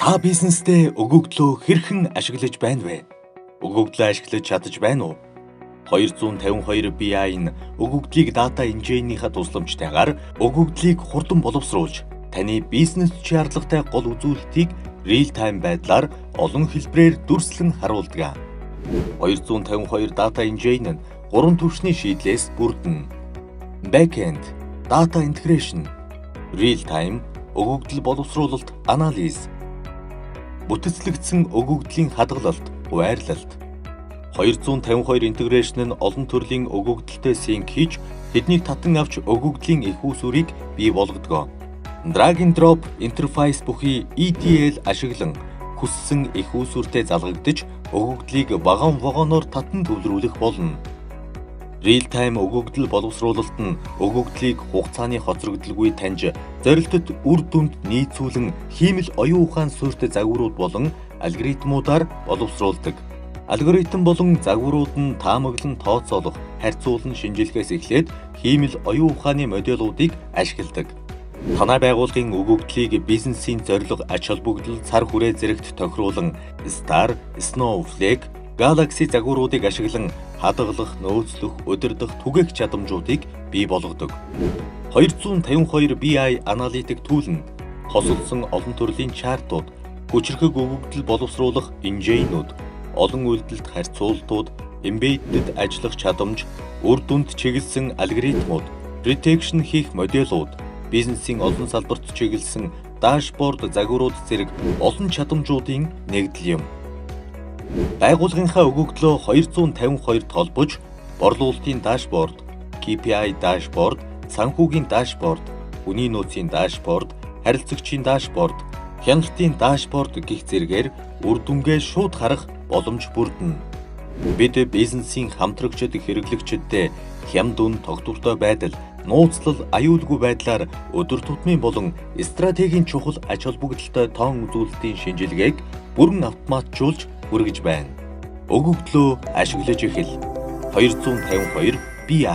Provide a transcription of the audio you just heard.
Та бизнесдээ өгөгдлөө хэрхэн ашиглаж байна вэ? Өгөгдлөө ашиглаж чадаж байна уу? 252 BI нь өгөгдлийг дата инженерийнхаа тусламжтайгаар өгөгдлийг хурдан боловсруулж, таны бизнес шаардлагатай гол үзүүлэлтийг real time байдлаар олон хэлбэрээр дүрслэн харуулдаг. 252 дата инженер нь 3 түвшний шийдлээс бүрдэнэ. Backend, data integration, real time, өгөгдөл боловсруулалт, анализ, бүтцлэгдсэн өгөгдлийн хадгалалт, хуваарлалт. 252 интеграшн нь олон төрлийн өгөгдөлтэй синк хийж, тэднийг татан авч өгөгдлийн их усүрийг бий болгодог. Drag and drop интерфейс бүхий ETL ашиглан хүссэн их усүртэй залгагдж, өгөгдлийг вагон вагоноор татан төвлөрүүлэх болно. Real time өгөгдөл боловсруулалт нь өгөгдлийг хугацааны хоцрогдолгүй таньж, зорилтод үр дүнд нийцүүлэн хиймэл оюун ухаан суурьтай загварууд болон алгоритмуудаар боловсруулдаг. Алгоритм болон загварууд нь таамаглан тооцоолох, харьцуулан шинжилгээс эхлээд хиймэл оюун ухааны модулуудыг ашигладаг. Танай байгууллагын өгөгдлийг бизнесийн зорилго, ач холбогдол, цар хүрээ зэрэгт тохируулан Star, Snowflake, Galaxy загваруудыг ашиглан хадгалах, нөөцлөх, удирдах, түгээх чадамжуудыг бий болгодог. 252 BI аналитик түүл нь хосолсон олон төрлийн чартууд, хүчрхэг өгөгдөл боловсруулах инженерүүд, олон үйлдэлд харьцуултууд, embedded ажиллах чадамж, үр дүнд чиглэсэн алгоритмууд, prediction хийх модулууд, бизнесийн олон салбарт чиглэсэн дашборд загварууд зэрэг олон чадамжуудын нэгдэл юм. Байгууллагынхаа өгөгдлөө 252-д холбож, борлуулалтын дашборд, KPI дашборд, санхүүгийн дашборд, хүний нөөцийн дашборд, харилцагчийн дашборд, хяналтын дашборд гэх зэргээр үр дүнгээ шууд харах боломж бүрдэнэ. Бид бизнесийн хамтрагчид, хэрэглэгчидтэй хям дүн, тогтвортой байдал, нууцлал, аюулгүй байдлаар өдөр тутмын болон стратегийн чухал ач холбогдолтой тоон үзүүлэлтийн шинжилгээг бүрэн автоматжуулж хүргэж байна. Өгөгдлөө ашиглаж эхэл. 252 BI